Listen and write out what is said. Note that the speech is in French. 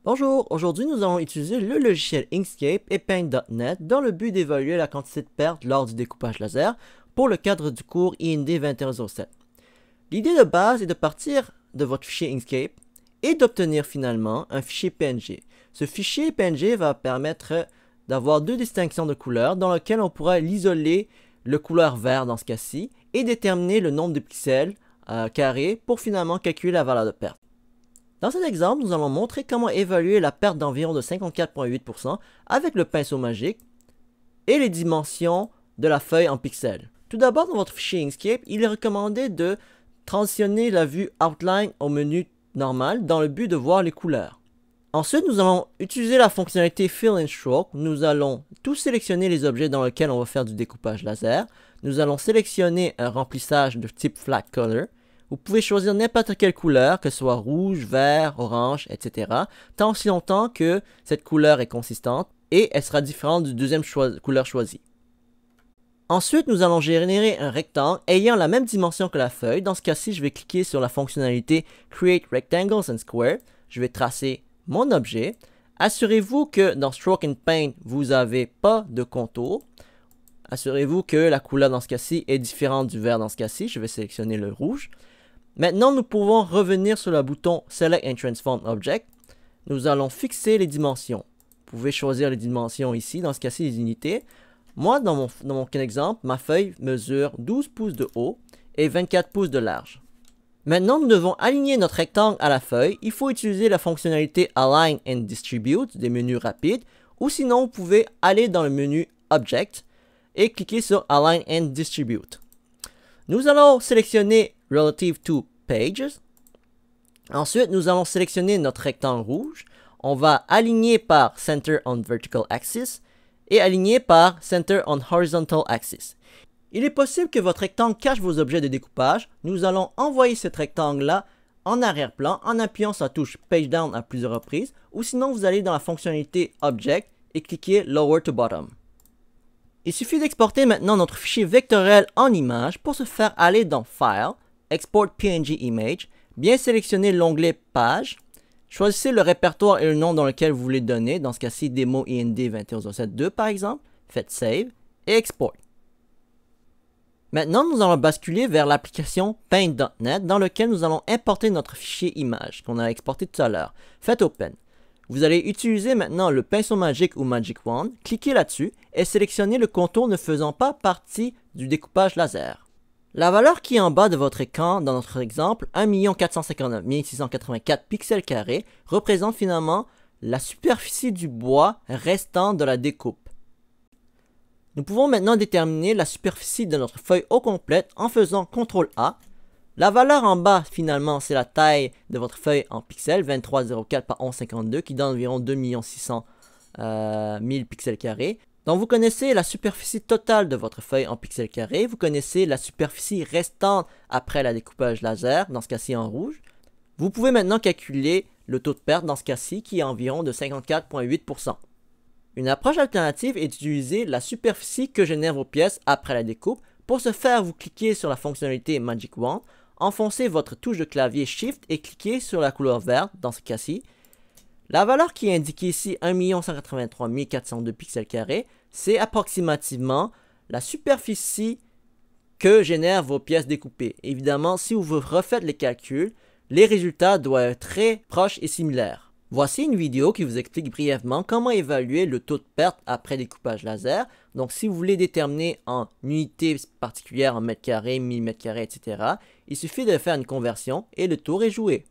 Bonjour, aujourd'hui nous allons utiliser le logiciel Inkscape et Paint.net dans le but d'évaluer la quantité de pertes lors du découpage laser pour le cadre du cours IND 2107. L'idée de base est de partir de votre fichier Inkscape et d'obtenir finalement un fichier PNG. Ce fichier PNG va permettre d'avoir deux distinctions de couleurs dans lesquelles on pourra l'isoler le couleur vert dans ce cas-ci et déterminer le nombre de pixels carrés pour finalement calculer la valeur de perte. Dans cet exemple, nous allons montrer comment évaluer la perte d'environ de 54,8% avec le pinceau magique et les dimensions de la feuille en pixels. Tout d'abord, dans votre fichier Inkscape, il est recommandé de transitionner la vue Outline au menu normal dans le but de voir les couleurs. Ensuite, nous allons utiliser la fonctionnalité Fill and Stroke. Nous allons tout sélectionner les objets dans lesquels on va faire du découpage laser. Nous allons sélectionner un remplissage de type Flat Color. Vous pouvez choisir n'importe quelle couleur, que ce soit rouge, vert, orange, etc. Tant aussi longtemps que cette couleur est consistante et elle sera différente du deuxième couleur choisie. Ensuite, nous allons générer un rectangle ayant la même dimension que la feuille. Dans ce cas-ci, je vais cliquer sur la fonctionnalité Create Rectangles and Square. Je vais tracer mon objet. Assurez-vous que dans Stroke and Paint, vous n'avez pas de contour. Assurez-vous que la couleur dans ce cas-ci est différente du vert dans ce cas-ci. Je vais sélectionner le rouge. Maintenant, nous pouvons revenir sur le bouton Select and Transform Object. Nous allons fixer les dimensions. Vous pouvez choisir les dimensions ici, dans ce cas-ci les unités. Moi, dans mon exemple, ma feuille mesure 12 pouces de haut et 24 pouces de large. Maintenant, nous devons aligner notre rectangle à la feuille. Il faut utiliser la fonctionnalité Align and Distribute des menus rapides. Ou sinon, vous pouvez aller dans le menu Object et cliquer sur Align and Distribute. Nous allons sélectionner Relative to Pages. Ensuite, nous allons sélectionner notre rectangle rouge. On va aligner par Center on Vertical Axis et aligner par Center on Horizontal Axis. Il est possible que votre rectangle cache vos objets de découpage. Nous allons envoyer cet rectangle-là en arrière-plan en appuyant sur la touche Page Down à plusieurs reprises. Ou sinon, vous allez dans la fonctionnalité Object et cliquez Lower to Bottom. Il suffit d'exporter maintenant notre fichier vectoriel en image. Pour ce faire, aller dans File, Export PNG Image, bien sélectionner l'onglet Page, choisissez le répertoire et le nom dans lequel vous voulez donner, dans ce cas-ci Demo IND 21072 par exemple, faites Save et Export. Maintenant, nous allons basculer vers l'application Paint.net dans lequel nous allons importer notre fichier image qu'on a exporté tout à l'heure. Faites Open. Vous allez utiliser maintenant le pinceau magique ou Magic Wand, cliquez là-dessus et sélectionnez le contour ne faisant pas partie du découpage laser. La valeur qui est en bas de votre écran dans notre exemple, 1 459 684 pixels carrés, représente finalement la superficie du bois restant de la découpe. Nous pouvons maintenant déterminer la superficie de notre feuille au complète en faisant CTRL A. La valeur en bas, finalement, c'est la taille de votre feuille en pixels, 2304 par 1152, qui donne environ 2 600 000 pixels carrés. Donc, vous connaissez la superficie totale de votre feuille en pixels carrés. Vous connaissez la superficie restante après la découpage laser, dans ce cas-ci en rouge. Vous pouvez maintenant calculer le taux de perte, dans ce cas-ci, qui est environ de 54,8%. Une approche alternative est d'utiliser la superficie que génèrent vos pièces après la découpe. Pour ce faire, vous cliquez sur la fonctionnalité Magic Wand, enfoncez votre touche de clavier Shift et cliquez sur la couleur verte, dans ce cas-ci. La valeur qui est indiquée ici, 1 183 402 pixels carrés, c'est approximativement la superficie que génèrent vos pièces découpées. Évidemment, si vous refaites les calculs, les résultats doivent être très proches et similaires. Voici une vidéo qui vous explique brièvement comment évaluer le taux de perte après découpage laser. Donc, si vous voulez déterminer en unités particulières, en mètres carrés, millimètres carrés, etc., il suffit de faire une conversion et le tour est joué.